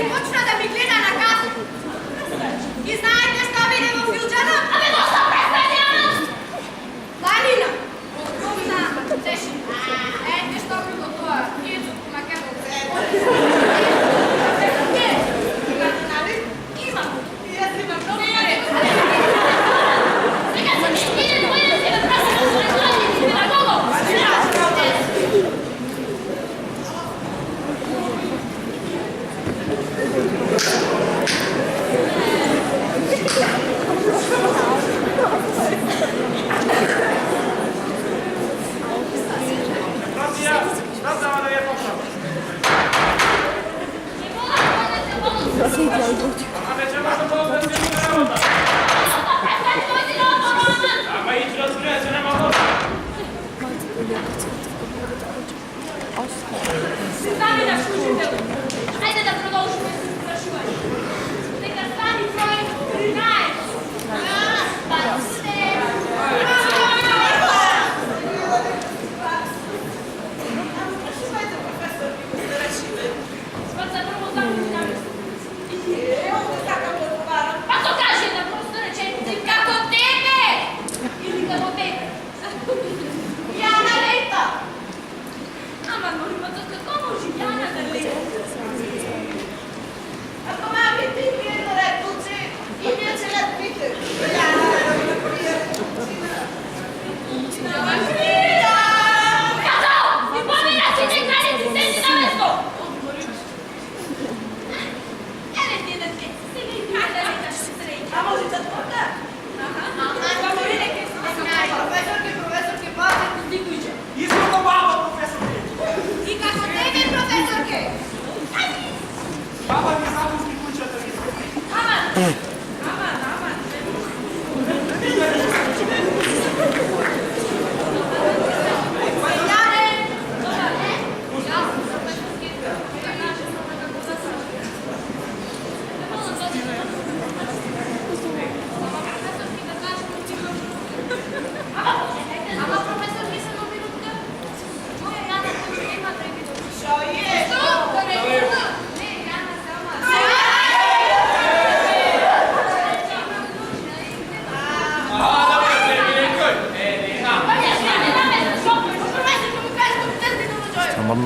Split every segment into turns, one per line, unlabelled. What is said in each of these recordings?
Počna da mi gleda na kazu.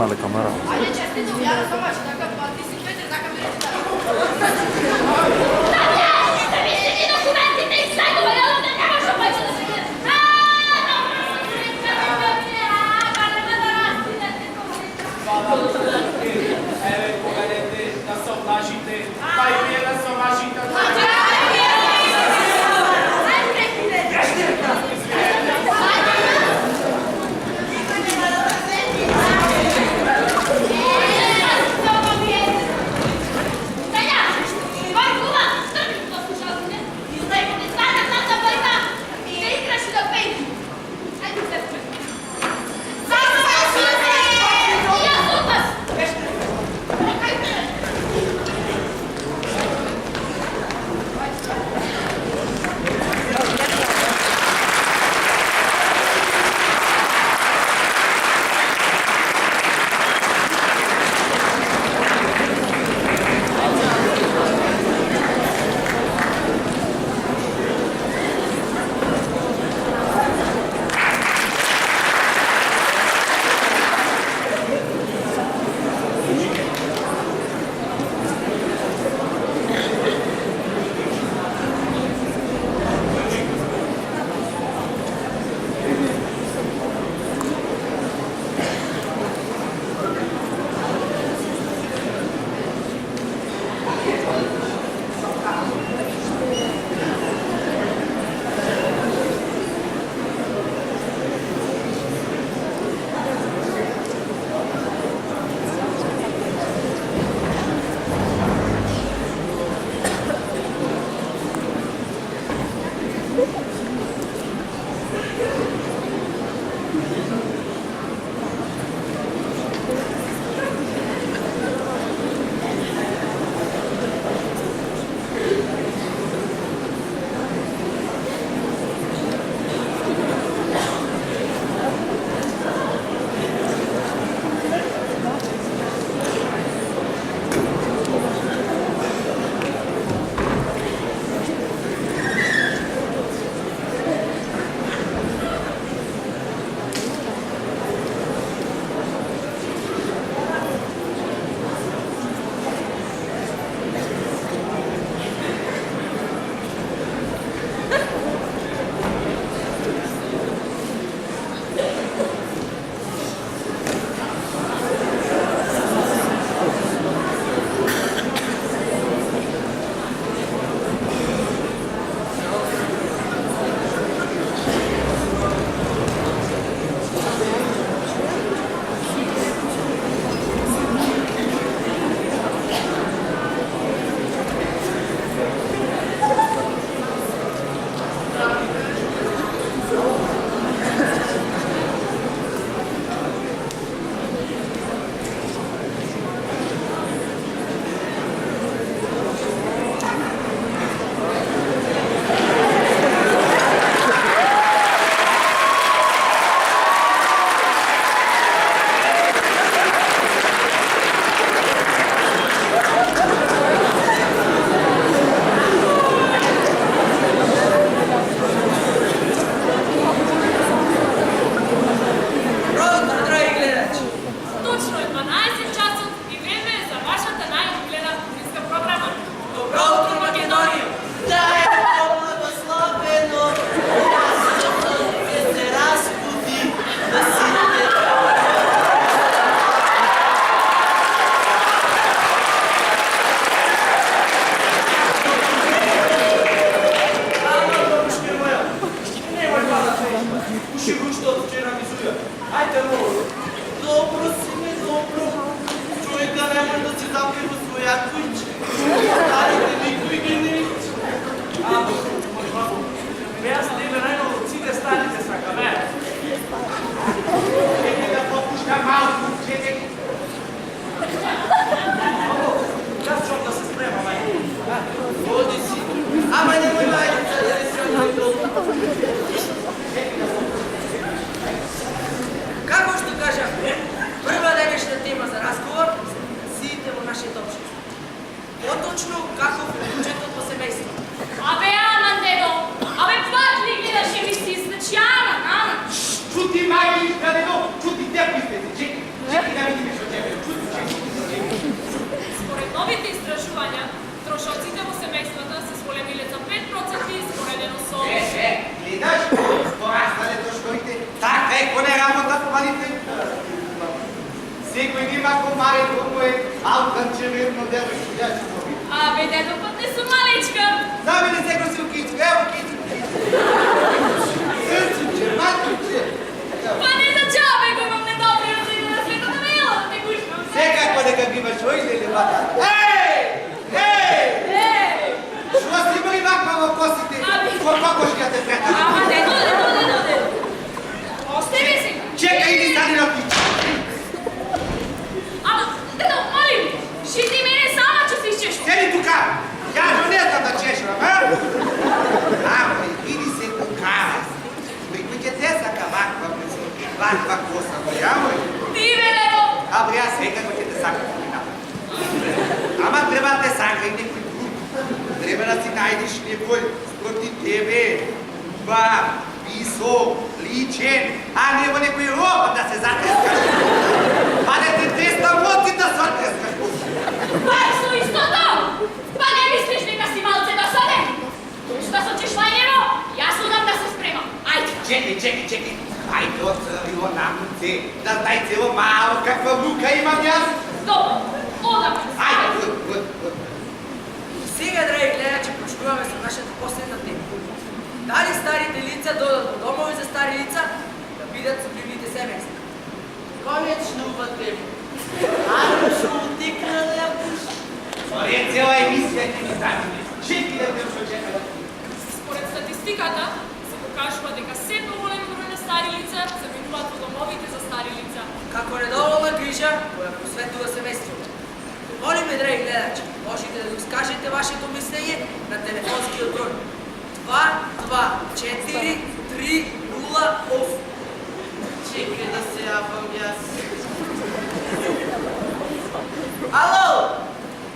снимале камера.
Ajde, čestito, ja razumam, tako pa ti si Petar, tako mi reći da... Da više ti dokumenti te izgledova, ja ovdje nemaš opaću da se gleda.
Evo, pogledajte da se oblažite, pa i prije da se oblažite.
Поточно како бюджетот во семејство.
Абе, ама
Kako ще те прета?
Ама не доде. Остави се.
Чекай, не стани на пич.
Ама, дето, молим, жити мене сама, че се изчешва.
Сели тука. Я не знам да чешвам, а? Ама, иди се тука. Прикуće te sa kavakva, lakva kosa, goljavoj.
Ти, Велево.
Абе, аз сега го ќе те сакам. Ама треба да те сака и некој друг. Треба да си најдеш некој спроти тебе. Ба, висок, личен, а не во некој роба да се затрескаш. Па да те теста моци да се отрескаш.
Па е со истото. Па не мислиш дека си малце досаден? Што со чешвањево, јас удам да се спремам. Ајде.
Чекай. Ајде оцрвило намуце, да знајте во мало каква мука имам јас.
Добро, одам.
Ајде, гуд.
Сега, драги гледачи, почнуваме со нашата последна тема. Дали старите лица додат во домови за стари лица да бидат со привите семејства?
Конечно употреба. Ано што утекна да ја пуша.
Според цела емисија ќе ни загине. Чеки да те очекува.
Според статистиката се покажува дека се поголем број на стари лица заминуваат во домовите за стари лица.
Како редовна грижа која посветува семејството. Молиме, драги гледачи, можете да скажете вашето мислење на телефонскиот број 224-308.
Чекай да се јавам јас. Ало!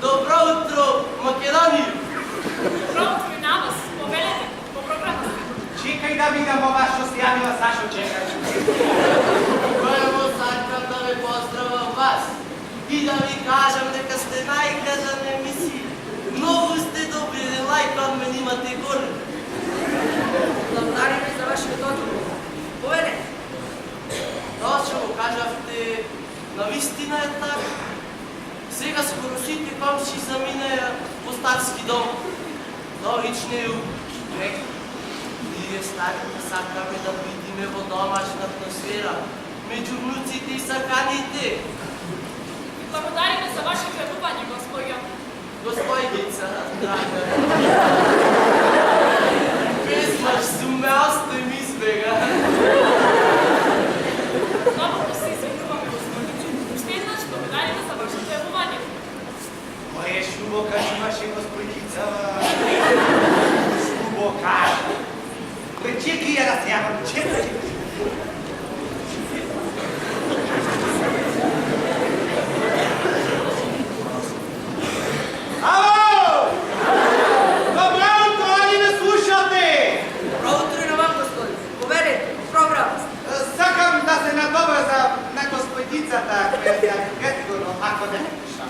Добро утро, Македонија!
Добро утро и на вас, повелете, по програмата.
Чекај да видам ова што се јавила Сашо, чекај.
Прво сакам да ве поздравам вас и да ви кажам дека сте најгледана емисија. Многу сте добри, еден лајк од мен имате горе.
Благодариме за вашиот одговор. Повелете.
Тоа што го кажавте, навистина е така. Сега скоро сите комши заминеа во старски дом. Довичне рек. Ние старите сакаме да бидиме во домашна атмосфера, меѓу внуците и саканите.
Благодариме за ваше јавување, господја.
Господица, драга. Безмаш сумеосте ми избега.
Добро да се извинуваме, господице. Уште еднаш благодариме за вашето јавување.
Кој шубо кажуваше господица? Шубо кажа. Кој чеки ја да се јавам, чекај. Ало! Добро утро, али ме слушате?
Добро утро и на вам, господи. Повелете, програма сте.
Сакам да се надобрзам на господицата, која се јави претходно, ако не ме пиша.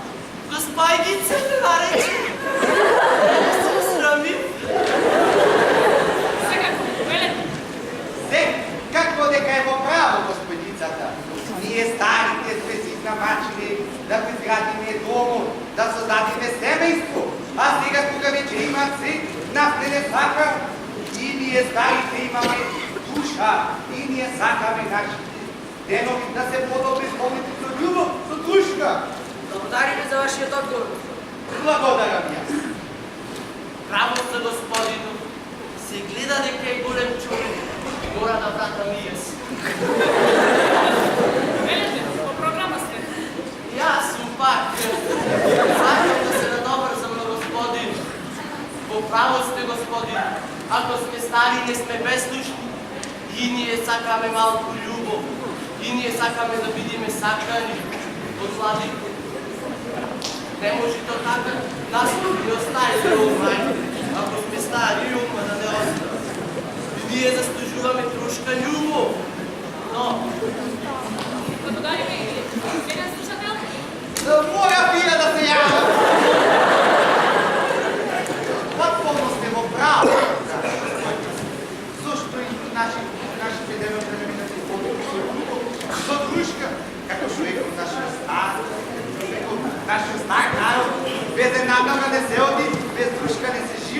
Господица ме нарече. Не се срамим.
Секако, повелете.
Се, какво дека е во право господицата. Ние старите сме си намачили да го изградиме домо, да создадиме семејство, а сега тука вече има се, нас не сака, и ние старите имаме душа, и ние сакаме нашите денови да се подобри спомните со љубов, со душка.
Благодариме за вашиот одговор.
Благодарам јас.
Право за господину. Се гледа дека е голем човек. Мора да вратам и јас.
Повелете, по програма сте.
Јас сум пак. Сакам да се надобрзам на господин. По право сте, господин. Ако сме стари, не сме бездушни. И ние сакаме малку љубов. И ние сакаме да бидеме сакани од младите. Не може то така, нас не остави умај. Ако сме стари, ума да не остави. И ние заслужуваме трошка љубов. Но,
Благодариме и вие. Следен слушател.
Моја фија да се јава. Потполно сте во право. Зошто и нашите денови да не минат и со дружка, како што рекол нашиот стар, нашиот стар народ, без една нога не се оди, без дружка не се живе.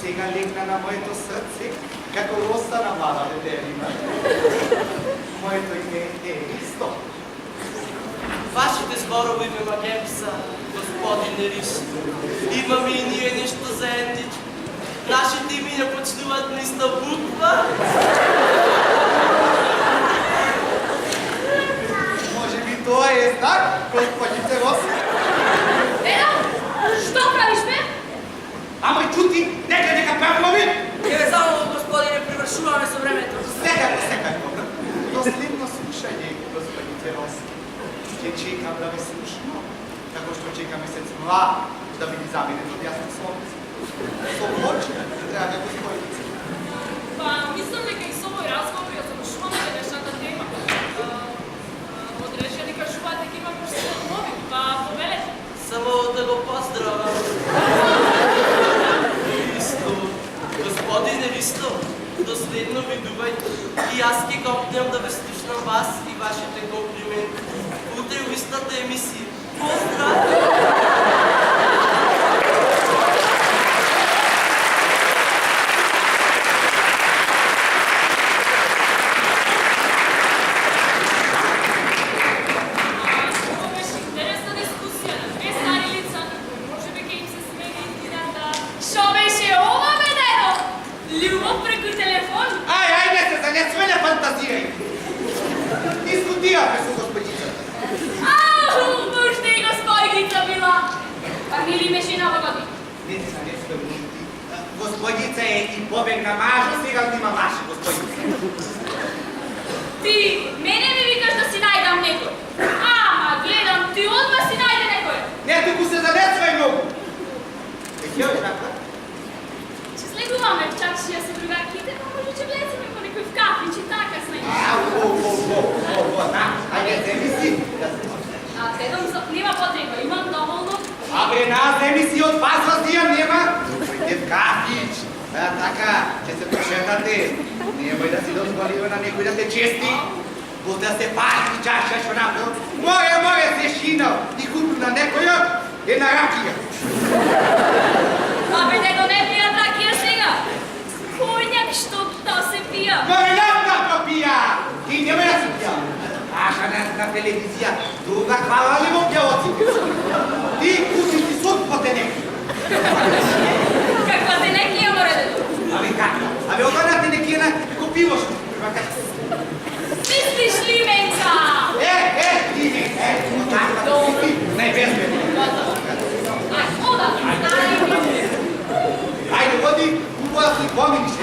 Сега легна на моето сърце, како роса на млада ветерина. Моето име е Ристо.
Вашите зборови ме магемса, господине Ристо. Имаме и ние нещо заедничко. Нашите имена почнуват на иста буква.
Може би тоа е знак, господице Рос.
Дедо, што правиш бе?
Ама чути, нека правиме.
Еве само, господине, привършуваме со времето.
Секако. Доследно слушање, господице Рос. Ќе чекам да ме слушам, како што чека месец млад да ви замине од јасно сонце. Со очи, драга господице.
Па, мислам дека и со овој разговор ја завршуваме денешната тема. Одрешени кажуваат дека има просвет нови, па повелете.
Само да го поздравам. Ристо, господине Ристо, доследно видувај и аз ке копнем да ве слушнам вас и вашите комплименти. Утре в истата емисија. Поздрав!
Дискутираме со господицата.
Може и господица била. Па мили беше нова година.
Не господица е и побегна мажа, сега има ваша господица.
Ти мене ми викаш да си најдам некој. Ама гледам, ти одма си најде некој.
Не, туку се занесвај многу. Е, ќе оди напред?
Че слегуваме в чакшија со другарките, но може че влеземе по некој в кафич и така с најде.
Ајде, земи си.
А дедом нема потреба, имам доволно.
Абе, земи си од вас воздијам, нема. Дојде в кафич. Така, ќе се прошетате. Немој да си дозволиме на некој да те чести. После да се пази чаша што напред. Море се шинал и купил на некојот една ракија.
Абе, дедо не пијат ракија сега. Конјак што то се пија.
Маринатна пија! И немој да си пија. Аша на телевизија, друга хвала ли во пјавоците? Ти купи ти суд по тенек.
Каква тенекија, море дедо?
Абе како? Абе одна тенекија купиваш.
Мислиш ли, Менка?
Ти не, не безбедно. Ајде, води, убава си поминиш,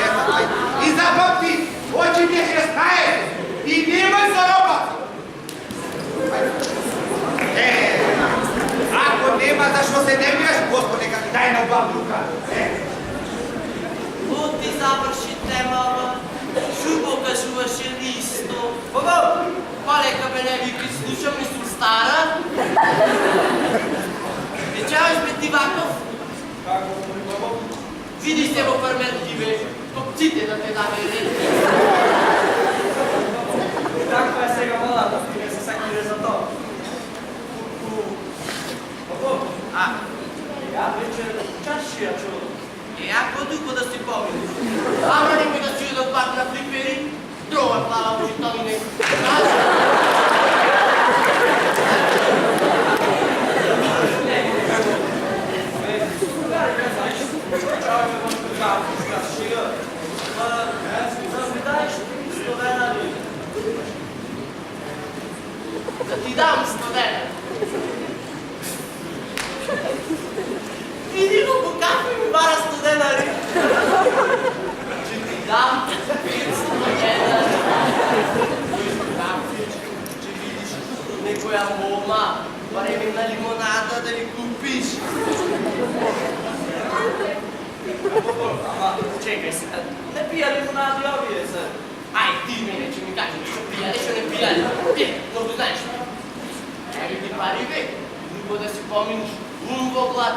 и запомни, очи ми е 16 и немој заробат. Ако нема зашто се нервираш, Господе, нека ти дај на оба рука.
Ти заврши темава, шубо кажуваше Ристо. Полека ме не вики, слушам ли сум стара? Вечаваш бе ти Ваков? Види се во фармерки бе, копците да те даде ред.
Каква е сега младата? Ти не се сакире за тоа. Ја вече чашија чудо.
Ако дуко да си поминиш. Ама немој да си одам пак на флипери, друга плава учиталине. Да ти дам студена. Иди го по кафе ми бара студена, ри. Че ти дам 5 студена. Че видиш некоја мома, временна лимонада да ли купиш.
Ама, чекај се, не пија лимонади овие се.
Ај, ти мене, че ми кажеш, што пија, што не пија. Много знаеш. Еви ти пари бе, друго да си поминиш, ум во глад.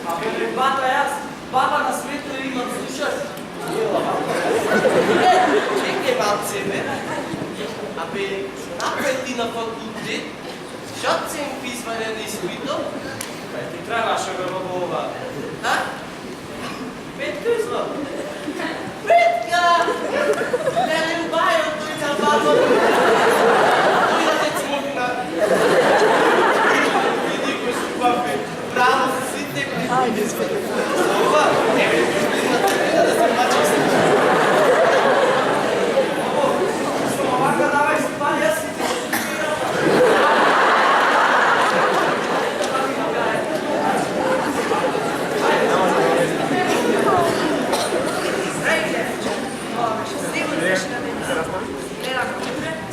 Абе, бата јас, баба на свето имам, слушаш?
Чекай малце, бе. Абе, што направи ти на факултет? Што се им писване на изпитот?
Ти требаше бе во ова.
А? Петка излъпа. Петка! Лелен бай от твоята баба. Той да те цмукна. Види го си папе. Браво си те приходи. Зова, не бе, на тебе да се мачи с това. Сломака, давай спали, аз си те шокирам.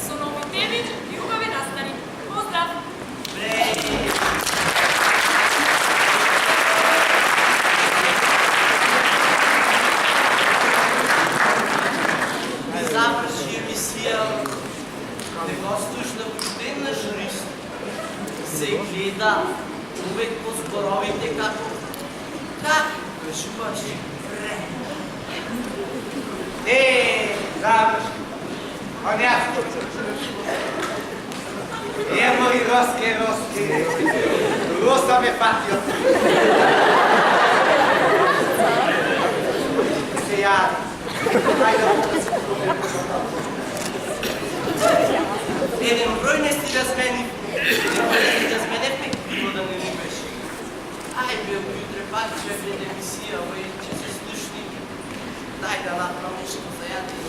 Со нови теми и убави настани. Поздрав!
Не завърши емисия. Не го слушна почтен на журист. Се гледа увек по зборовите како как кажуваш ре.
Завърши. Оняско. Емо и Роске. Руса ме фатио. Се яде. Хайде,
Един брой не си да смени. Да смене пекливо да не любиш. Ай, бе, утре пак ще бъде емисия, бе, че се слушни. Дай да направим нещо за ядене.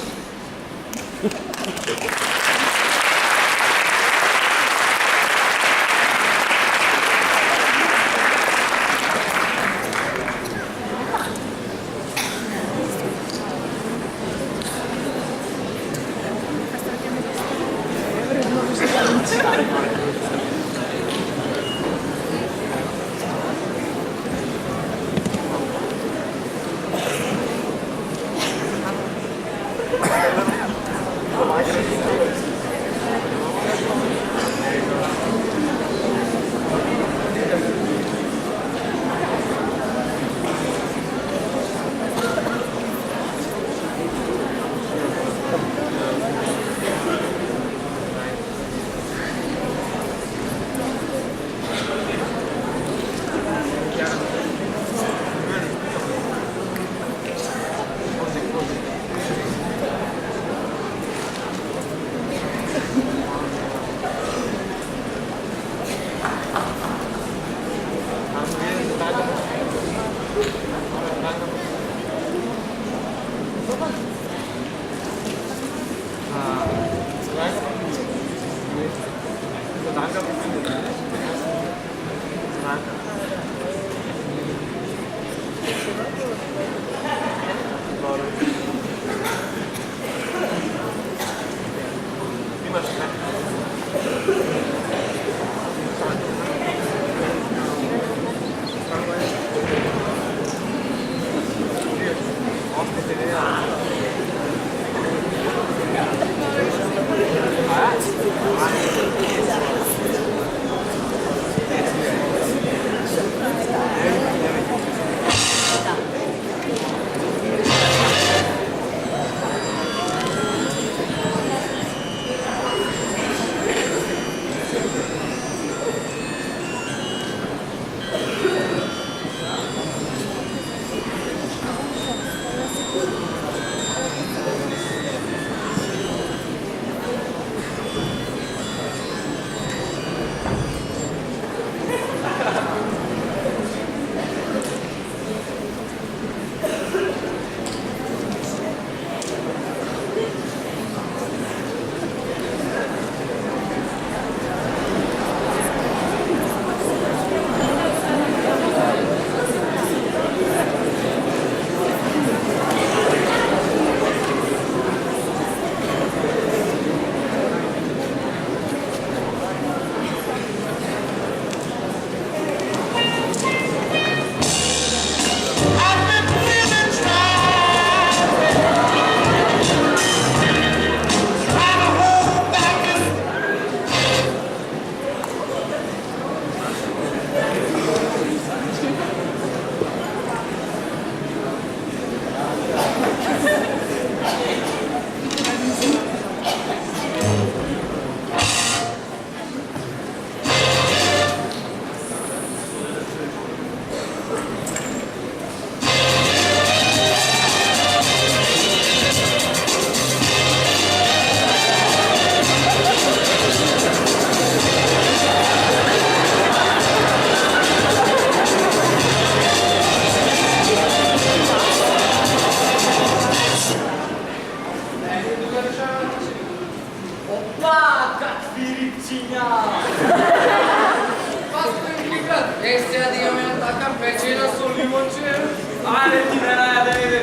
Ajde ti ne da ide.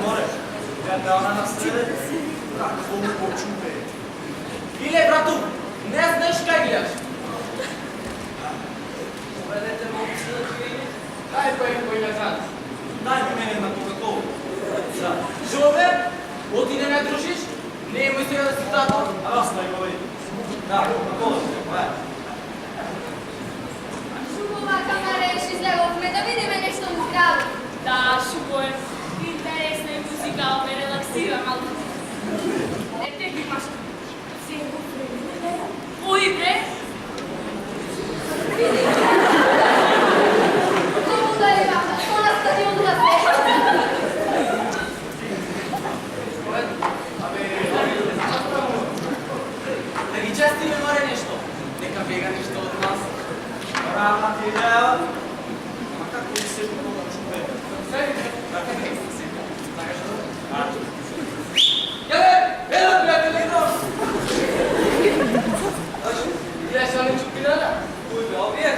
More, gleda ona na srede, kako mu počupe.
Ile, bratu, ne znaš kaj gledaš? Povedete momci da ti ide?
Daj pa im koji me zad. Daj mi mene na Coca-Cola.
Žove, odi ne družiš? Nemoj se da si tato.
A vas da ga vidi. Da, Coca-Cola, ajde.
Šubova kamera još izlevovme da vidime nešto zdravo.
Da, Šuboje, interesna je muzika, ali me relaksira malo.
Ne te imaš.
Koji bre?
Komu da je vama? To na stadionu da sve.
Da ги части ме море нещо. Нека бега нещо от нас.
Равна ти идея. Ама kako li se Coca-Cola čupe?
Ело, приятели, идвам! Гледаш они чупинана?
Кой бе, овие?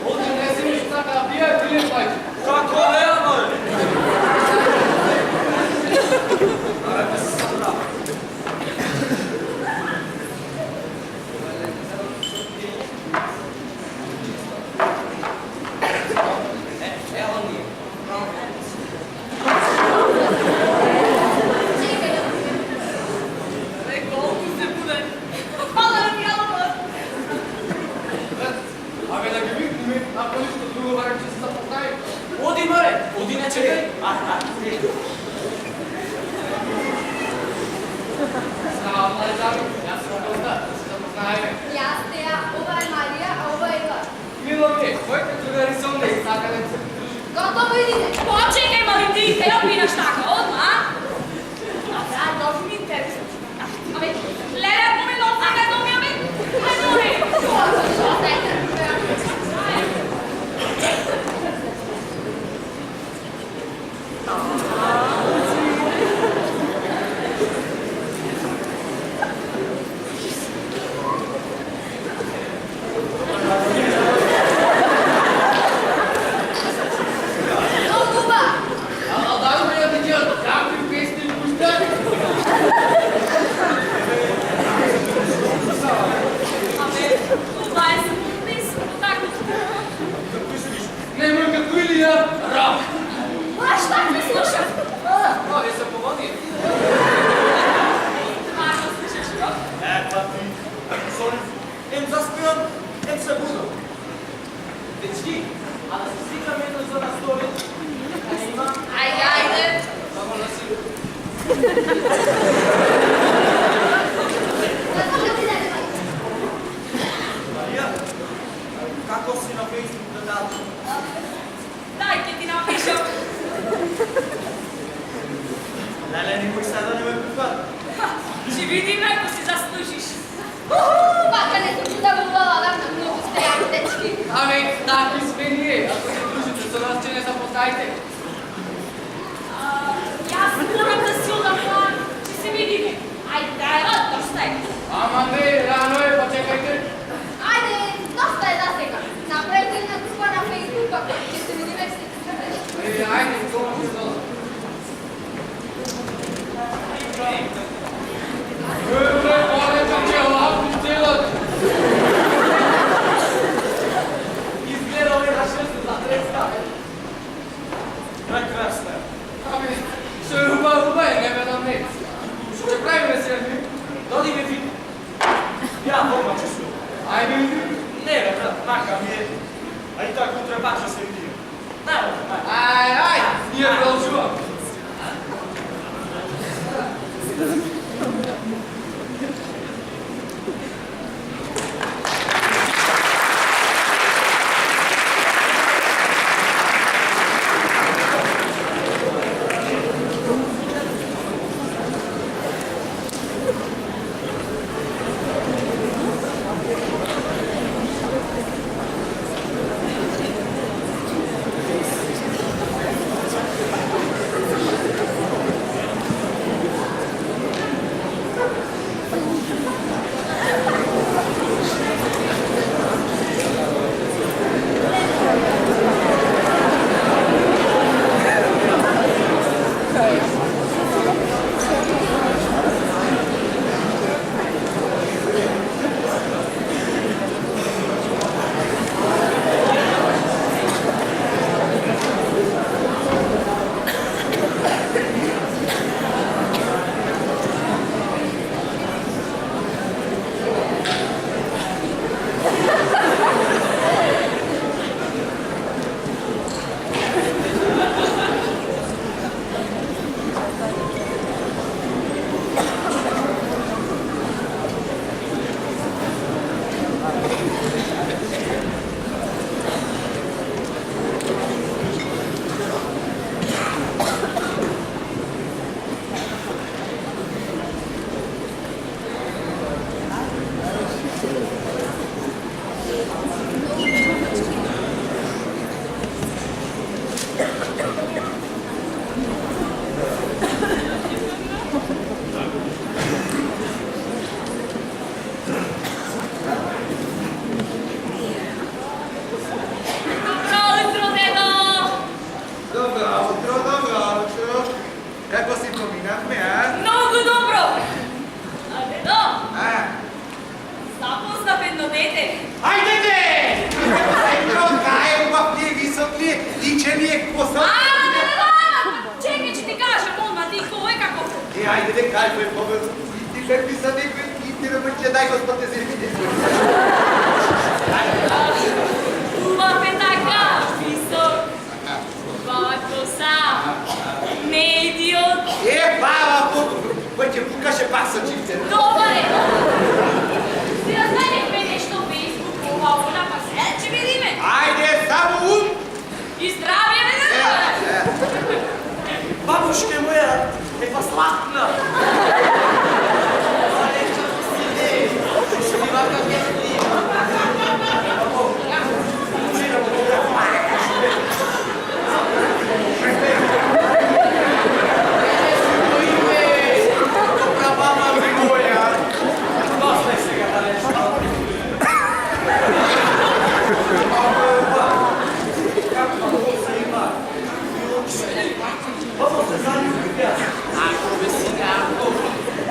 Оди не си ми така да бия, пиле пайче.
Kako ne, amore? Ajde se sad bravo.
Evo nije.
Колко се буде? Мала да ми ала.
Абе да ги викнем, ако нищо друго варим, че се запознаем. Оди, море! Оди, не чекай! Знам, младежави, аз съм госта, да се запознаем.
Jaz te ja, ova je Marija, a ova je Eva.
Мило ми е, твоите другари са не изсакане да се придружи.
Gotovo idite.
Počekaj, mali ti, te opinaš tako, odmah? A da, dobi mi interes. Ame, lele, ako me novca ne dobi, ame, ajde, ure.
Što ne treba? Oguba!
Ала да ме я видят, какви песни пущат.
Ame, това е самопис, tako.
Немoj како Илија, раб.
Baš tak me slušam.
Овие са поводни.
Stvarno slušaš to?
Pa ti, sorry, em zaspivam, em se budam.
Дечки, а да се стикаме едно за на столи. Нека има.
Ajde, ajde.
Само на си.
Zato da ti ne treba.
Marija, kako si na Facebook da dati?
Daj, ti napišem.
Lele, nemoj sada ne me prihvati.
Ще видим, ако си заслужиш.
Baka ne sam čuda volala na mnogo ste jako dečki.
Ами, такви сме ние. Ако се дружите с нас, че не запознайте.
Аз морам да си отдъхна, че се видиме. Айде, трябва, доста е.
Ама не, рано е, почекайте.
Ajde, dosta je za сега. Napravite li na grupa na Facebooku, ako će se vidime sve.
Айде, какво ще дадам? Повече, че лапни делат. Изгледаме на 6 за треска.
Прекрасно е.
Ами, ще е хубава, не бе на нет. Ще правим се, ми.
Доди ме види. Ja, forma čisto.
Айде,
Ne, bе, brat, maka mi je. A i tako trebača se vidio. Najmo, najmo.
ай, ние продължуваме.
Hajdete! Kaj je v te visoki, diče mi je posao.
Čekaj, če ti kažem, odmah ti koj kako.
Hajdete, kaj je povedal? Ti kaj bi sa nekoj kitire mrče, daj gospod te zirvide.
Imate така висок, както сам, не идиот.
Баба, бъде пукаше пасачите.
Добре. Ти разменихме нещо в Фейсбук, хубаво на пасет, че видиме.
Айде, само ум!
И здравия ви да бъде.
Бабушка моя е послатна.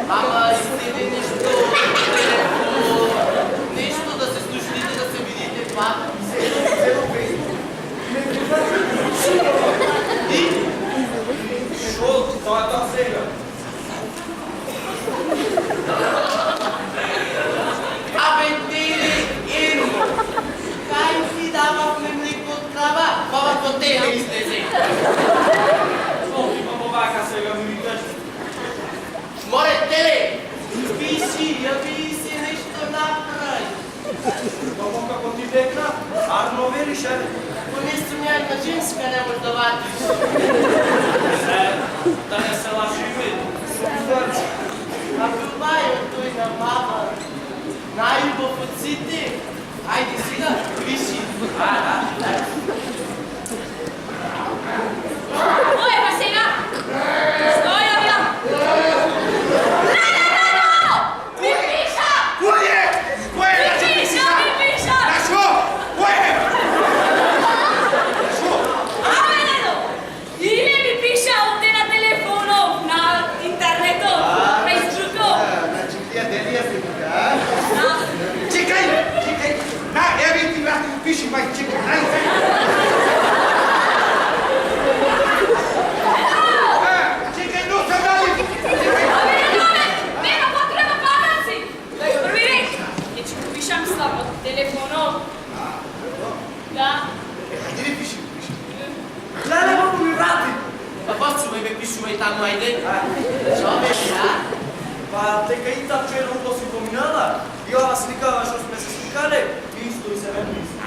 Ама изтеде нещо да се слушните, да се видите пак. И?
Шо, това е там сега.
Абе, теле, ермо! Кай ти давахме млеко от крава? Баба, по тея излезе.
Шо, има бабака сега ми викаш.
Море, теле! Пиши, яви си нещо направи.
Много како ти декна, арно вериш, е?
Ако не съм някаква женска, не може да вадиш.
Да не се лашиме.
А това е от той на баба. Най-любов от сите. Айде сега, пиши.
Ой, па сега. Стой, авион. Ми пиша!
Кой е? Кой е?
Ми пиша, ми пиша!
На шо? Кой е? На шо?
Абе, Недо! Или ми пиша оте на телефонов, на интернетов, фейсбуков.
Значи тия делия се тука, а?
Да.
Чекай! Чекай! На, еви ти брати го пиши, май, чекай, дай! Чекай, но се дали!
Абе, Недо, нема потреба памаци. Да го провериш. Ќе ќе го пишам слабо телефонов. Да.
Хайде ли пиши, пиши.
Леле, бабу ми врати.
Па почувай бе, пишувай там, айде. Що бе, да?
Па, дека и та вчера убо си поминала. И ова сликава што сме се сликале. Исто и се верно исто.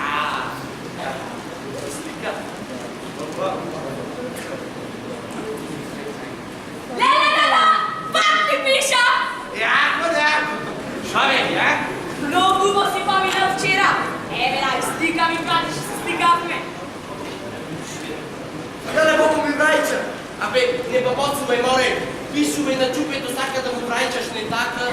Слика. Добра.
Леле, Недо! Пак ми пиша!
Яко, да! Шо бе, як?
Много убаво си поминал вчера. Еве, дай, стика ми пратиш, се стикавме.
Леле, бабу ми врајче.
Абе, не побоцувай, море. Пишувай на чупето, сака да му прајчаш, не така.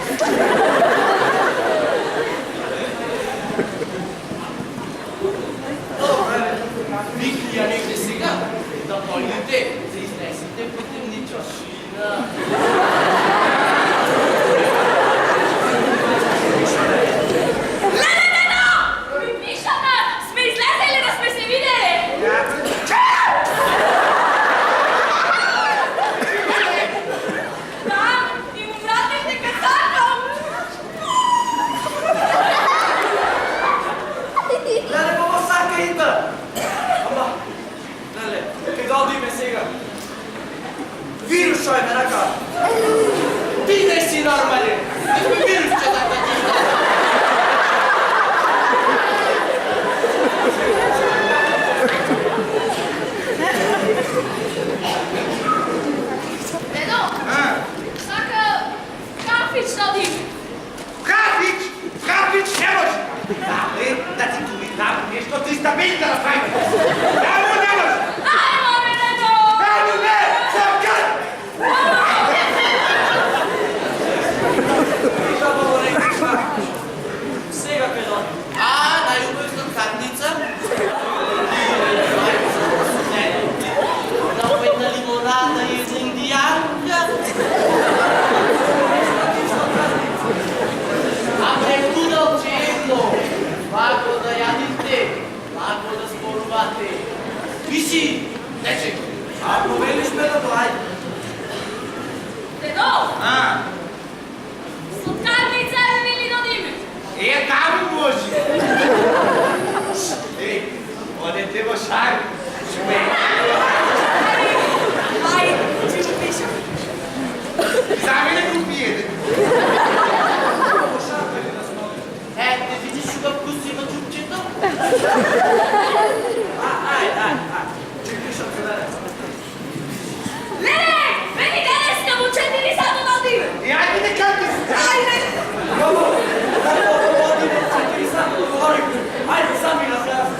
Добре.
Викли я негде сега. Да појдете, да изнесете по темничашина.
Леле, Недо! Ми пишата! Сме излезели да сме се видели! Да, и му вратихте кацата!
Вижи! Не чекай!
Ако велиш ме да дай.
Дедо,
А,
сладкарница е мили да диме.
там може. Одете во шар.
Ай, че го пиша.
За мене го пиете.
Не видиш какъв вкус има чупчето?
Леле, veni danas na mu 4 sata da diме.
И айде да кажете си.
Ajde.
Ajde, sami razjasni.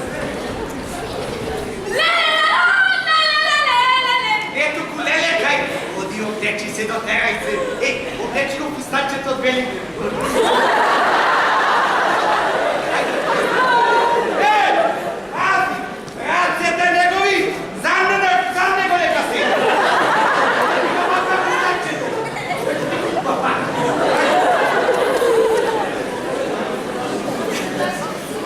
Ето колеле, кай. Оди облечи се до терайце. Облечи го пустанчето от белите. Рацията негови! Задне го нека си!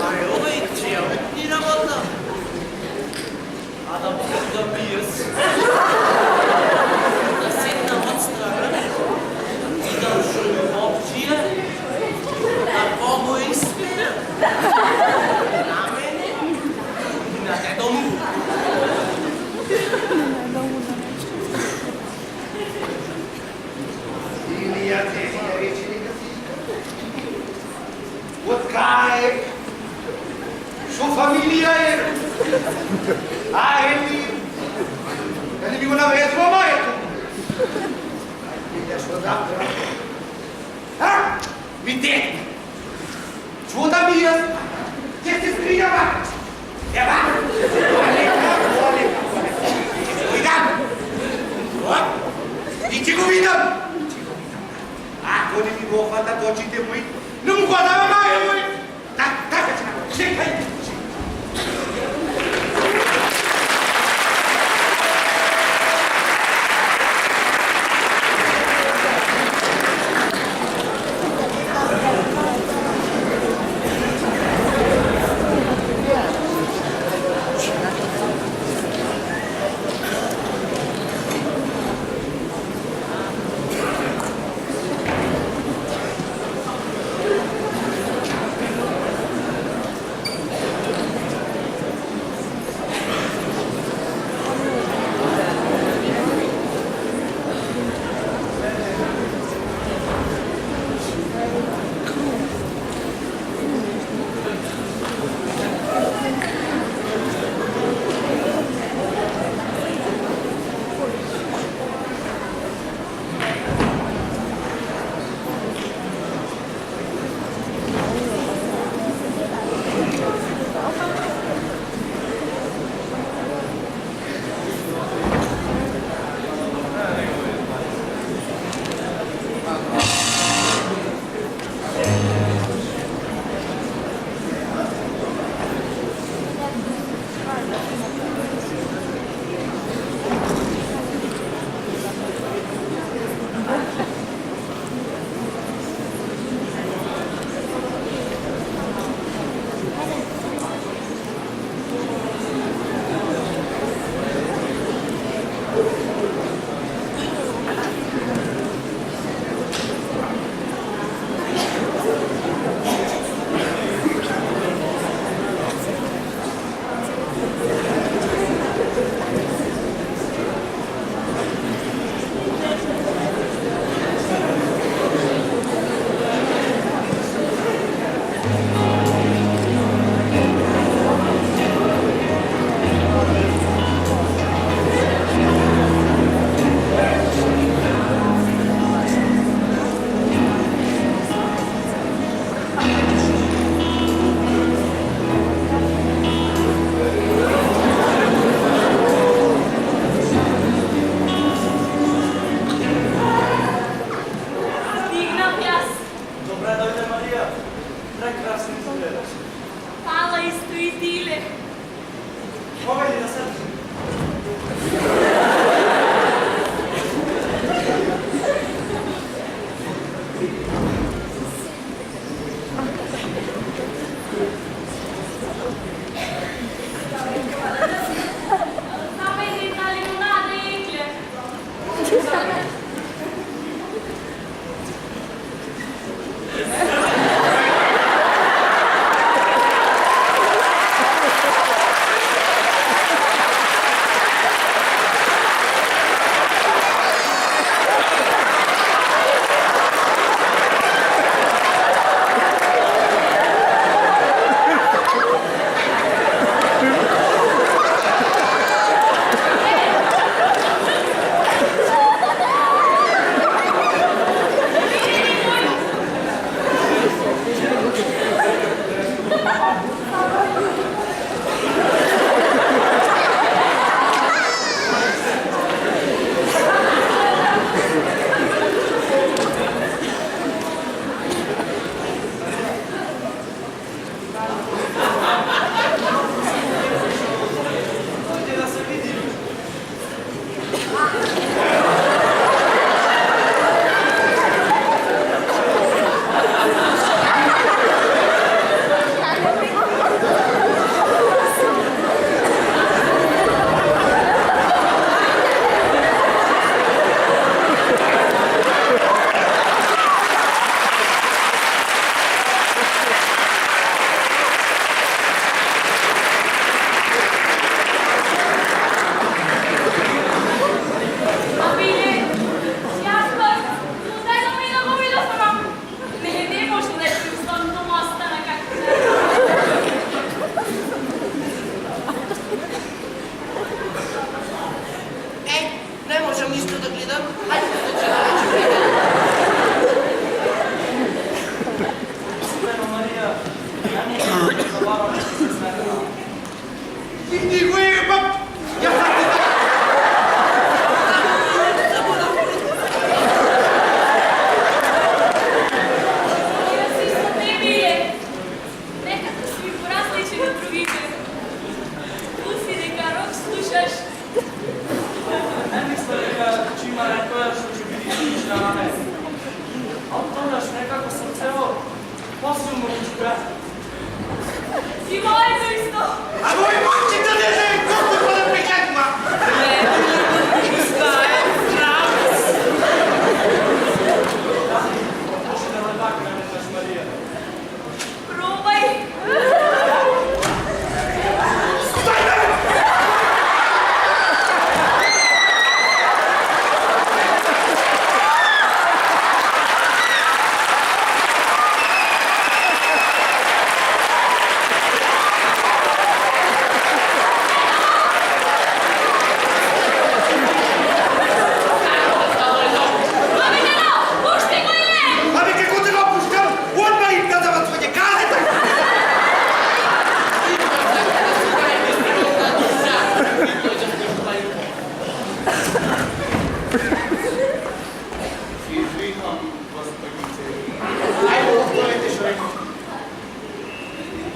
Аре, овай, че я ни работа. А да мога да пиес. Да седна отстрана и да жую общия. Да Богу искаме. На мене и на дедо му.
Илия тези нареченика си. Откае. Шо фамилия е? Ели. Дали ми го навезва мајето? Видя шо да прави. Видете. Чу да ми јас? Ќе се скријава. Ева. И ќе го видам. Ако не ми го хватат очите мои, не му го дава маје мој. Така ќе направи. Чекај.
сум, момичка.
И моето исто.
А voi facete l'esempio con la preghiera!
Може да редакне веднъж Мария.
Пробай. Абе, не, пушти го и не!
Ами какво те го пускам? Отма и казват своите казата!
Извикам, господице. Айде, отворете шрек.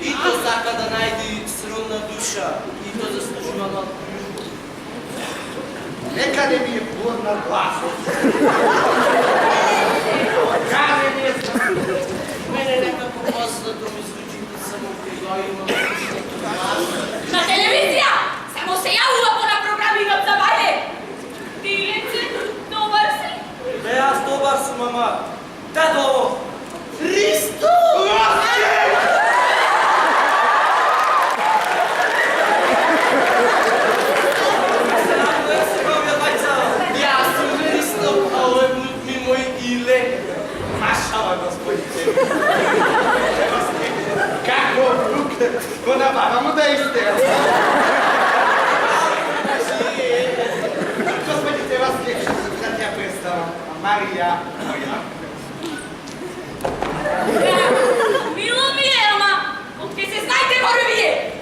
И то сака да найде сродна душа, и то заслужувано от
Нека не ми е плъдна гласът. Казе ми е
мене некако познато ми звучи да само пригодимо
На телевизия! Само се явува по на програми на забавле! Тиленце, добър си!
Бе, аз добър съм, мама. Те долу.
Христо!
Се радуе се новия байца.
Аз съм Христо, а овој внук ми мој Иле.
Машала, господице. Какво внук? Го набава му да изтега. Господице, вас кефи за тя представа. Мария.
Мило ми е, ама откъде се знаете, моля вие?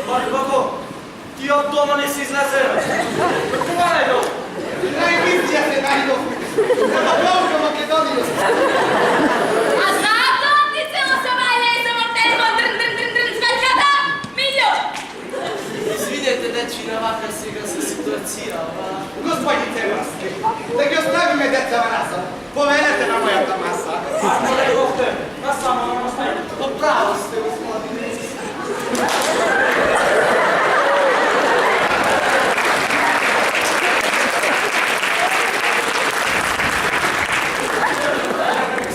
Мати, бабо, ти от дома не си излезе. Това е долу.
Най-мисля се най-добре. За Българ Македония.
А зато ти цела сама е за мъртелма дрън сметката, Милю!
Извинете, дечи, навака сега са ситуация, ама...
Господице Васке, да ги оставиме деца в наса. Поведете на моята маса.
Ако не гохте, аз само не оставим.
Право сте, господине.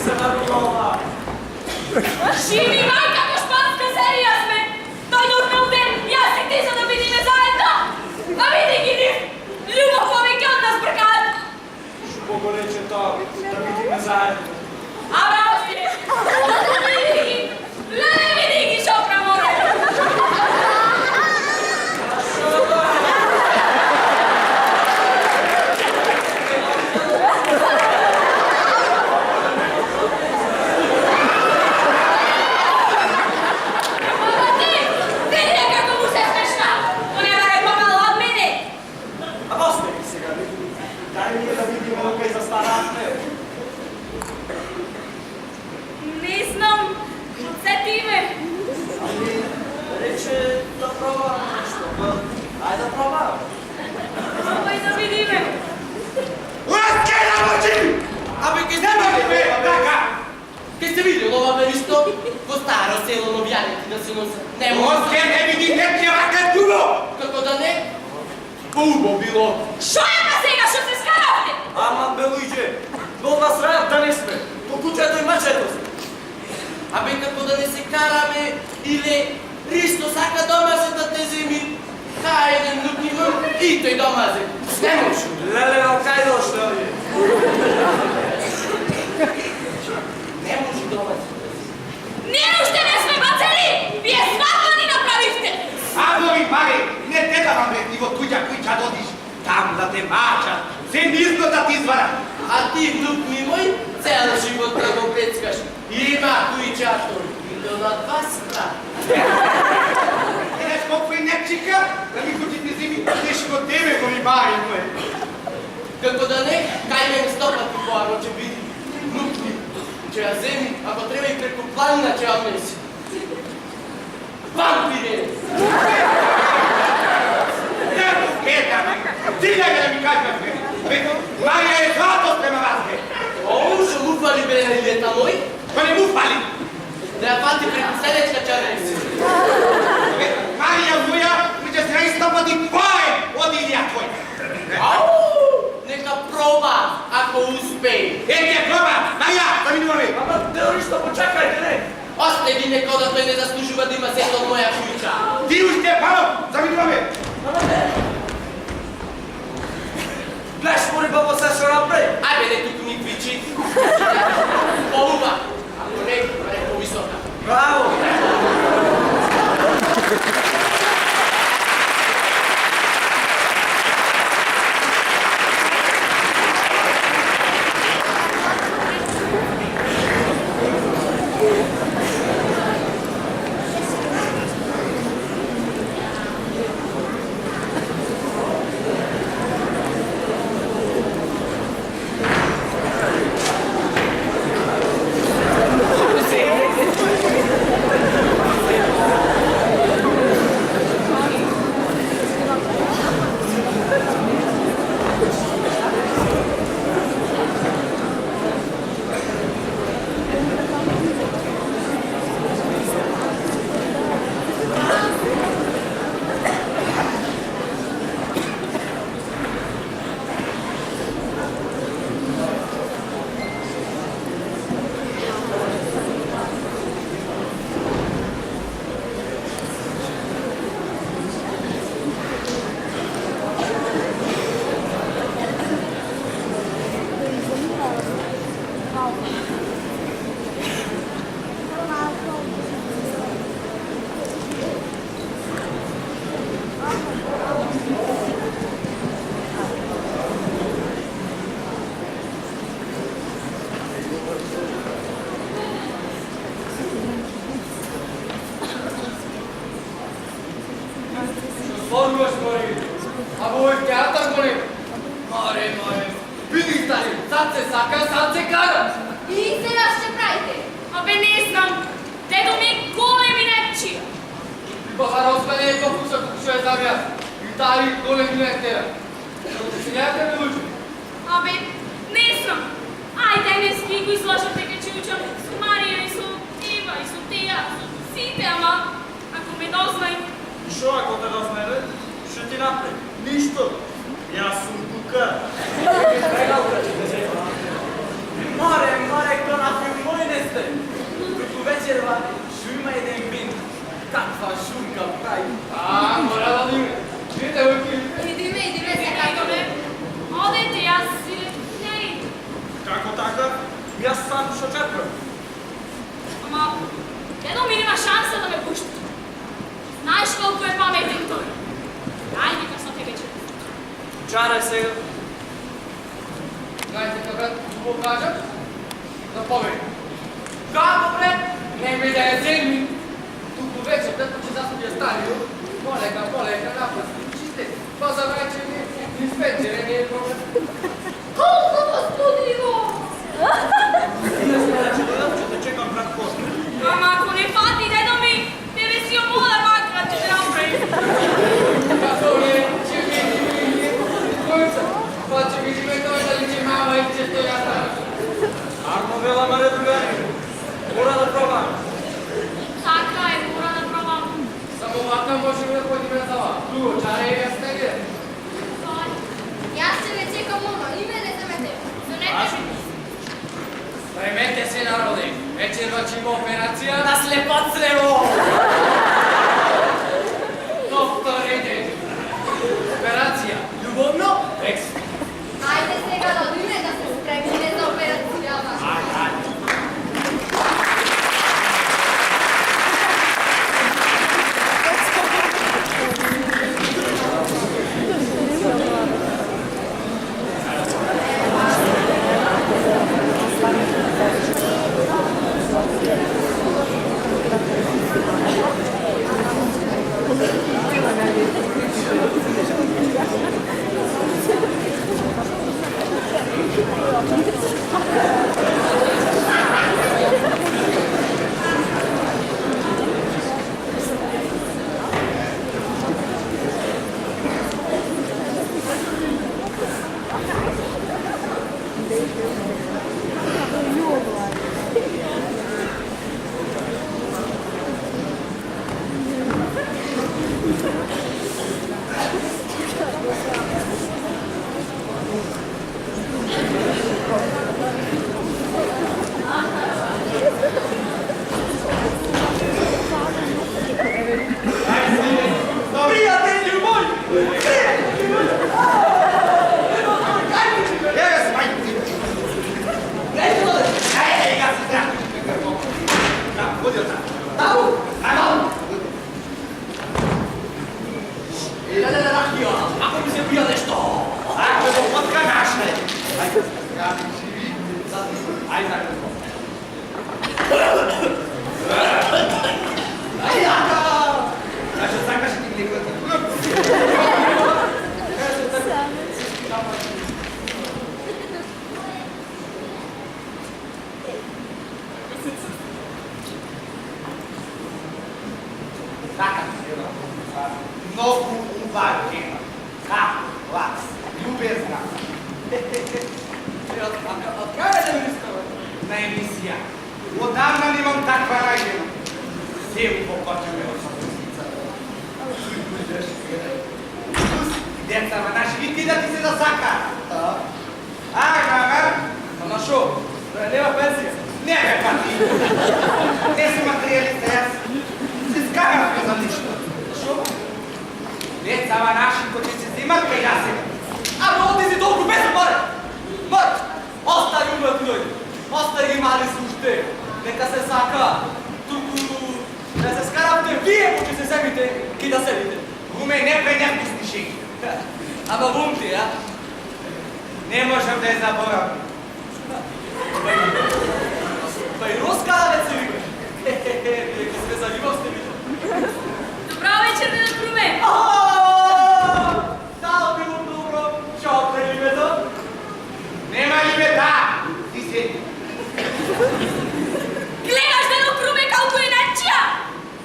Се радувала.
Живи майка по шпанска серия сме! Той нормал ден, и аз и ти, за да видиме заедно! А види ги ни! Любов повеќе от нас бркат!
Бого рече то, да видиме заедно.
Абе, още! Види ги! Леле, види ги, шопра море! Ама ти! Види како му се смешна! Но не баре по-мало от мене!
А после сега, дай ние да видим кой застанахме.
Не знам, подсети ме!
Ами, рече да пробвам нещо. Айде да пробвам.
Пробай да видиме!
Ласке на мъчи!
Абе, ке
Нема ли бе, така?
Ке сте видели ова Беристо? Во старо село новјаните да се носат. Не може.
Ласке не види нечия рака дуго!
Како да не? Убо било.
Шо е па сега, шо се скаравте?
Ама, белујđe, до вас раят да не сме. По кучето и мачето си.
Абе, како да не се караме, или Ристо сака дома се да те земи. Хајде, внук имам и тој дома зе. Не може.
Леле, кај дошли овие?
Не може дома зе.
Ние още не сме бацали! Вие сватба ни направихте!
Ами, пари, не те да вам ретни во туѓа куќа додиш. Там да те мачат, земизно да ти изварат.
А ти, внук ми мој, цел живот да го пецкаш. Има кујчато. И до на два страна.
Видеш колко е нечика, да ми кучите земи, тешко тебе го ми бари, мој.
Како да не, кај ме стопати поано, че види. Внук ми, че ја земи, ако треба и преку планина, че ја меси. Вампире!
Ето, кетаме, ти не да ми кажеш, бе. Марија е злато спрема вас, бе.
О, ще му фали бе на лета мој?
Па не му фали.
Треба će reći.
Marija Vuja, mi će se istopati tvoje od Ilija tvoje.
Au, neka proba, ako uspe.
Eti je proba, Marija, da mi nove.
Ama teoristo, počekajte, ne!
Ostavi me kao da той не заслужува да има зет от моя kuća.
Ti ušte, palo, da mi nove.
Ama ne! Гледаш, моли баба се ще направи!
Ajde, ne тук ми квичи. По-ума, ако не, по-висока.
Браво!
Formas, Mori. A voi teatru, Mori. Mare, mare. Vidi stari, sad se saka, sad se kara.
И сега ще правите. Абе не знам. Дедо ми големи нечи.
Бахар Османе е по-вкуса, колко ще е замя. Итали, големи нектера. Ще някъде ме учи.
Абе, не знам. Ајде не ски го излажате ке че учам с Марија и со Ева и со Теја, со сите, ама ако ме дознај.
И шо ако те дознае, ще ти направи? Нищо! Јас сум тука! Море, кто направи мој не сте! Туку вечерва шу има еден бин. Каква шумка прави!
Мора да диме. Видите, уки.
Идиме, сега идеме. Одете, јас си не идам.
Како така? Јас сам шо чекам.
Ама, дедо ми нема шанса да ме пушти. Знаеш колко е паметен тој. Ајде, ка со тебе че.
Чарај сега.
Знаете как го кажат? Заповед. Како брат? Не ми да е земни. Туку вече, като че засуди е ставил, полека, напред. Чисте, па за вече ни спечере, не е проблем.
Колко господино!
Не сме да че дадам, че те чекам пред коста.
Ама ако не фати, дедо ми, тебе си омола макра, че те направи.
Како не, че види, којца, па че видиме тој дали че мама и че тој ја става.
Арно вела маре другари. Мора да пробам.
Така е, мора да пробам.
Само вака можеме да ходиме за ова. Друго, чаре е јас не гледам.
Јас ще не чекам оно, и мене земете. Зонете ми.
Премете се, народе. Вечерва ќе има операција
На слепот срево!
Докторите. Операција. Љубовно? Екс.
Ајде сега да одиме да се спремиме за операцијата.
Така много уважен, клас, любезна.
От каде да ми става?
На емисија. Одавна немам таква раѓена. Се упокочаме од съпрузница. Деца, наши вики да ти се засака. Ага.
Ама шо? Да нема пенсија?
Не бе, па ти. Не си материалиста, јас се скарам за ништо.
Шо?
Деца, наши кои ќе се взимат кај јас сега.
Ама оди си толку без пари! Мрт! Остари умет луѓе! Остари ги мали слуште! Нека се сака! Туку да се скаравте вие кои се земите ки да седите.
Руме, не предјавни шеги.
Ама вумти, а?
Не можам да ја заборавам.
Па и руска да не се викаш. Нека сме за љубов сте видели.
Добра вечер, дедо Круме!
Да, било добро. Чао, прелимето.
Нема ли ме да? Ти седи.
Гледаш, дедо Круме, колко е начија!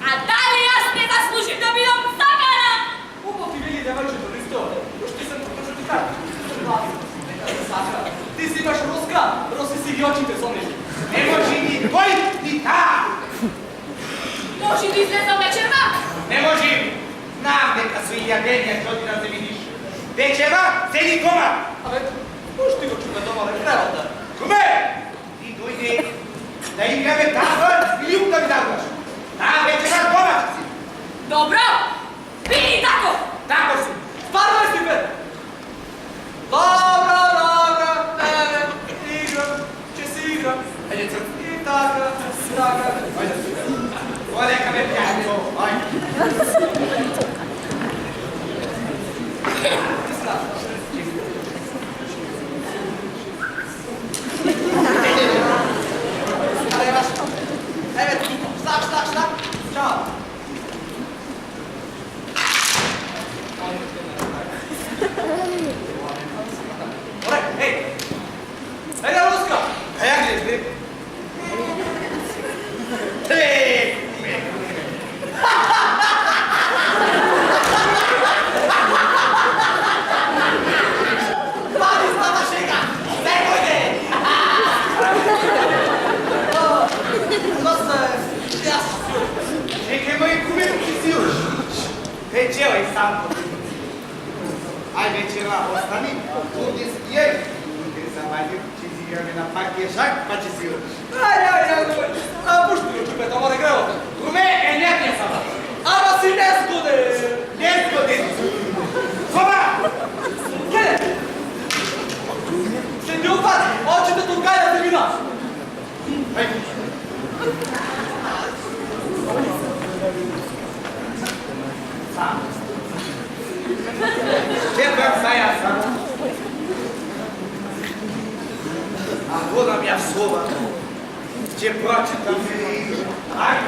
А дали јас не заслужим да бидам сакана?
Убаво ти вели девојчето, Ристо. Уште съм точно ти кажа. Нека се сака. Ти си имаш руска, роси си ги очите со нешто.
Не може ни тој, ни та.
Може да излезам вечерва?
Не може. Знам дека со ијадење ќе оди да се видиш. Вечера, седи дома.
Абе, уште го чука дома на кревата.
Куме, ти дојде да играме тафър или да ми дадуваш. Таа вечера дома ќе си.
Добро! Били тако!
Тако си.
Стварно ли си, бе? Добро, добро, тебе, играм, че си играм.
Ајде, црт.
И така, така.
Ајде, одека ме пјајто. Ајде.
Ти слаша. Ајде, баш. Еве, штак. Чао. Оре, еј! Ејде, руска!
А ја гледаш, бе? Куме.
Пади става шега! Некој де! Јас
Чекај, мој куме, ти си уш. Вечера и сам. Ај вечера, остани. Овде спијај. Утре заваѓам, ќе си играме на партија шак, па ќе си уш.
Ај, а пушти го чупе, тома не гревате.
Куме, енергија сама.
Ама си незгоден!
Незгоден. Соба!
Гледай! Ще ти опази, очите туркај да те видат.
Ајде. Сам. Четврт саја сам. А водам ја соба. Ќе прочитам и... Ајде.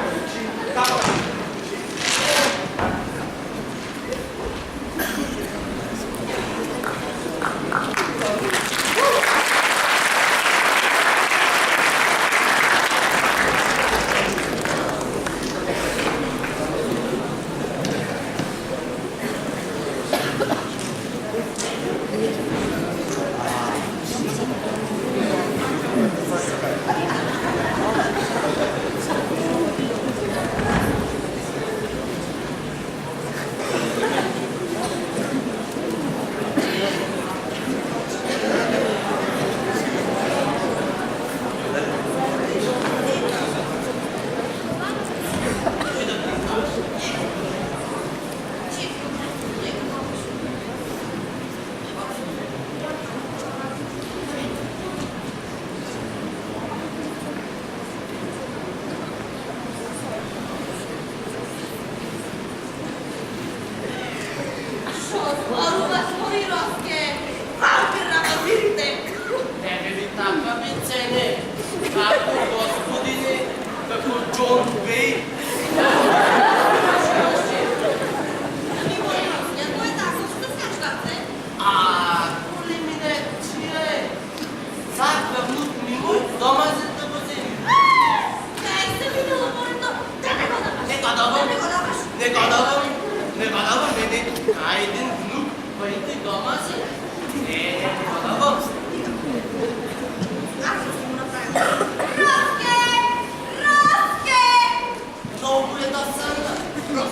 Мороз.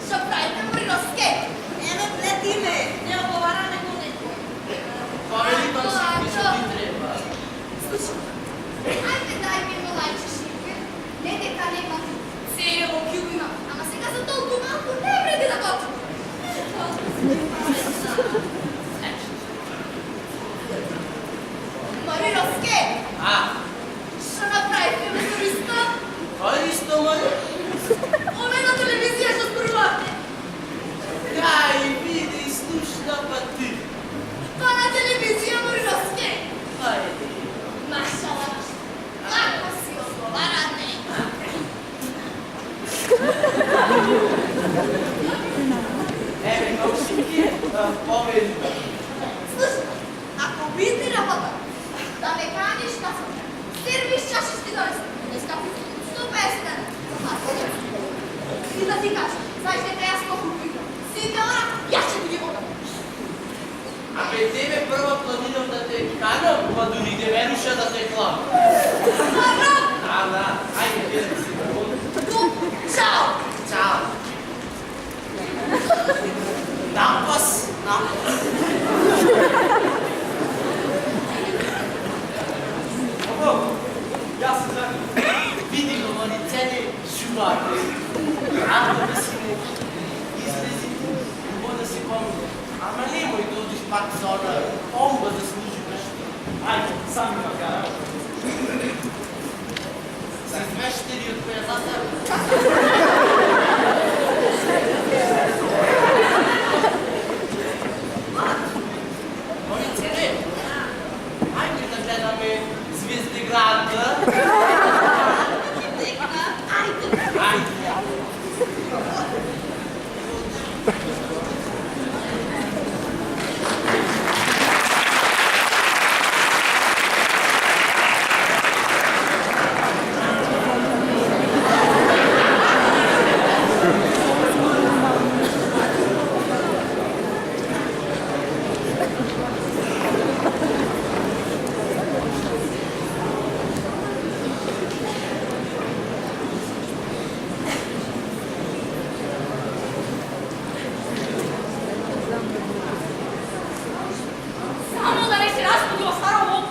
Що правите, Морозке?
Еме, плети ме, не отговараме го некој.
Кой ли то си що ти треба?
Слушай, ajde daj mi jedno lajče šipke. Ne дека нема цело кјубина, ама сега за толку малку не вреди да готвим. Морозке,
А,
што направите ме туриста?
кой ли сто мой?
Оне на телевизија што зборувате.
Кай, види и слушна па ти.
Па на телевизија, Морозке.
Ајде.
Машала, лако си одговарате.
Еве, како си ти повели.
Слушай, ако бидни работа, да ме каниш на сервис чаши ще донесе. Не скапи 150 дена. И да ти кажа, знаеш дека јас колку питам. Сите ора, јас ќе ти ги водам.
Абе, тебе прво планирам да те канам, па дори не веруша да те клам.
Стварно?
Да, ајде, гледам си прво.
Чао!
Чао. Напас, напас.
Ово, јас се знам.
Види го во лицене шумате. Рано да си не излези, хубаво да си помни. Ама немој да одиш пак за она помба да служи нешто.
Ајде, сам ми макара.
Се измештери од која за тебе. Во лицене? Ајде да гледаме Звездеграда. Ајде.
Само да не си разпудила старо.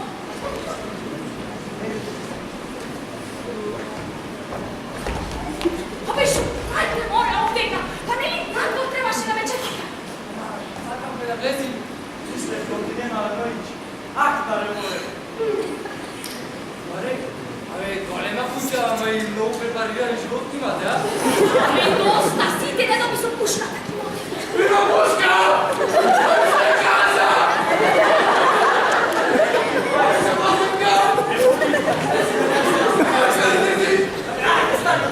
Абе, шо, ајде, море, овдека. Па нели тако требаше да ме чекате?
Сакам да влезим след континена Ранојич. Ах, да не море. Маре, абе, голема куќа, ама и многу препарирани животни имате, а?
Абе, доста, сите не да ми се пушката.
Има пушка! Се каза! Се пушка! Ајде, стани!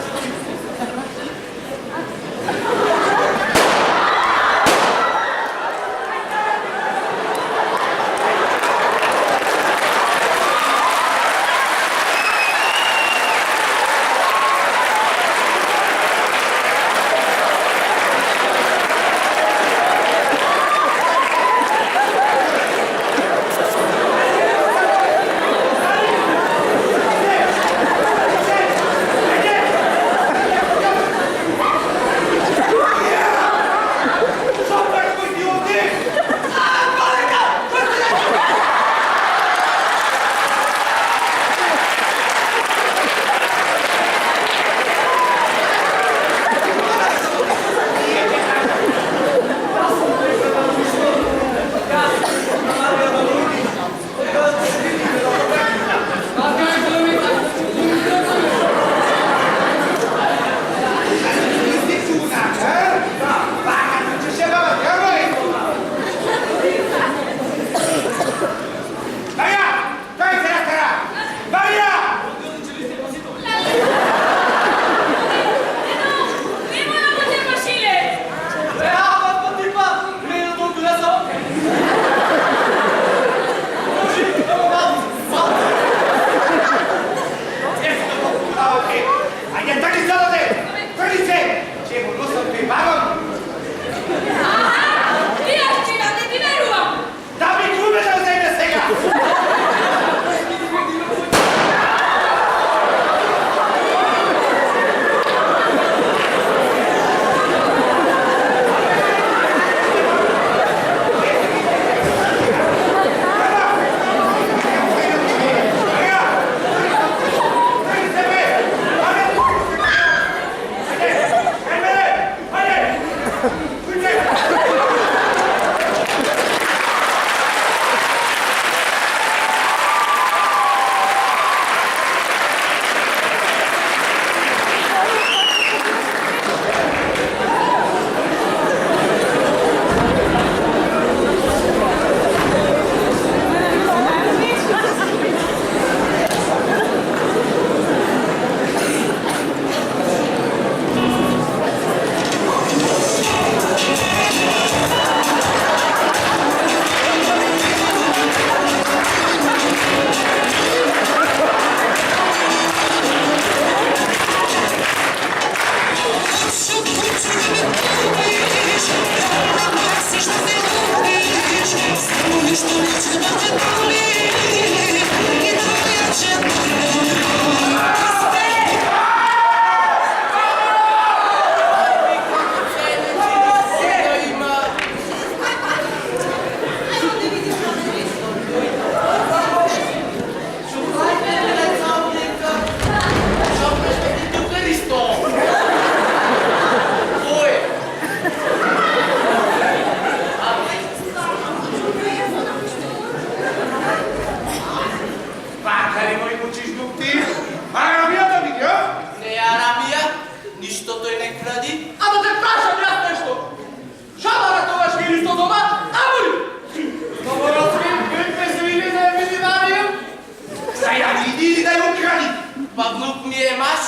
Па внук ми е маш,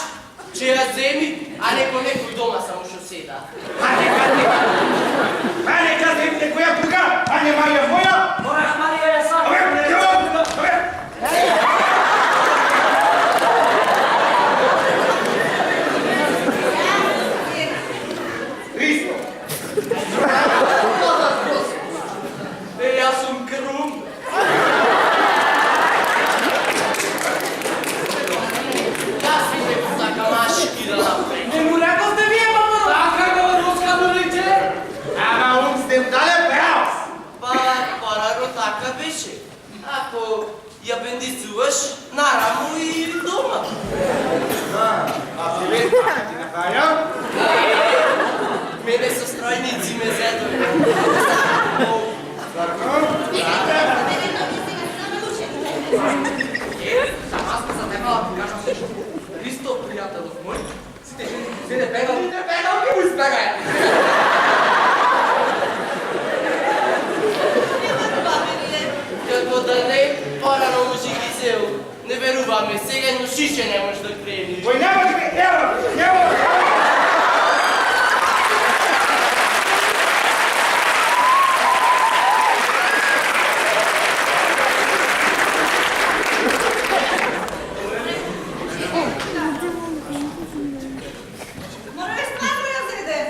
че я земи, а не ко некој дома само што седа.
А нека земите некоја друга, а не Марија моја.
Моја Марија е сам.
Ристо.
Јас сум крум. Јас си ме така машки да направим.
Не му рековте вие, мамо? Така ме руска дорите.
Ама ум сте му дале беос.
Параро така беше. Ако ја бендицуваш, нарамо и дома.
А си ве така ти направам?
Мене со стројници ме зедови.
Стварно?
Аз сме за тебе да ти кажам нещо. Ристо, приятелът мой, сите жени не бегал, ги му избегаја.
Како да не, порано може ги зел. Не веруваме, сега едно шише не можеш да крениш.
Кој не може да ево.
Мора е стварно ја зедем.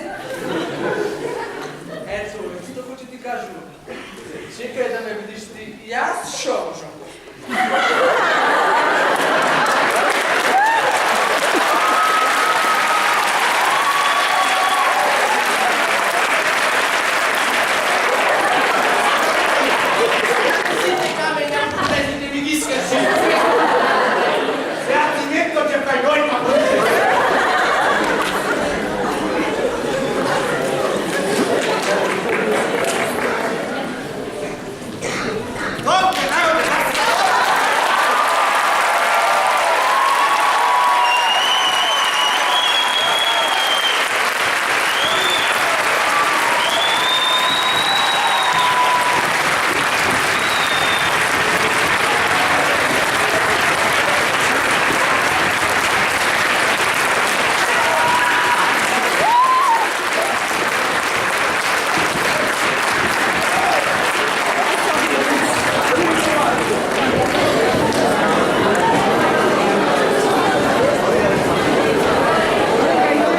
Ето, што хочу ти кажем. Чекај да ме видиш ти, јас шо можам.
Сите камења, тези ми ги скачи.
Сега ти некто ќе прејдојма.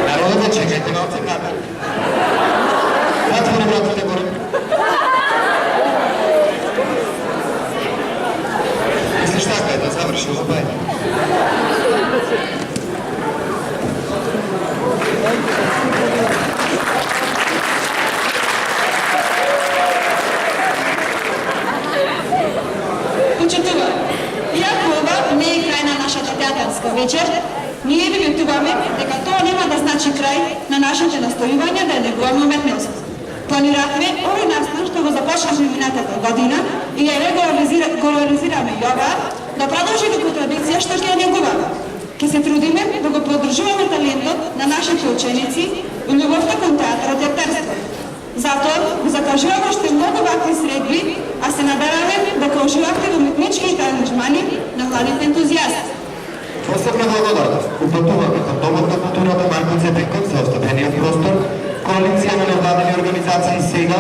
Народе, чекайте малце камера. Затвори вратите горе. Мислиш така е да заврши обајде.
Почитува, иако ова не е крај на нашата театарска вечер, ние ви ветуваме дека тоа нема да значи крај на нашите настојувања да негуваме уметност. Планиравме овој настан што го започнавме минатата година и ја регуларизираме и ова да продолжи како традиција што ќе ја негуваме. Ке се трудиме да го поддржуваме талентот на нашите ученици и љубовта кон театарот и актерството. Затоа го закажуваме уште многу вакви средби, а се надеваме дека уживавте во уметничките ангажмани на младите ентузијасти.
Посебна благодарност упатуваме кон Домот на културата Марко Цетеков за оставениот простор, коалиција на невладени организации сега,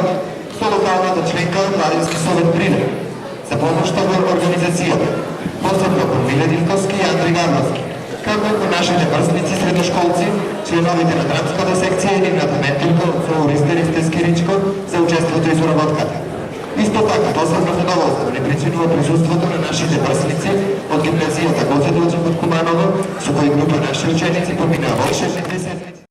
со локалната членка од Младински совет Приден, за помошта во организацијата, посебно кон Миле Дивковски и Андри Гавровски, како и кон нашите врстници средошколци, членовите на драмската секција и нивната менторка Флориста Ристески-Ричко за учеството и соработката. Исто така, посебно задоволство ни причинува присуството на нашите врстници од гимназијата Гоце Делчев од Куманово, со кои група наши ученици поминаа во 60 седмици.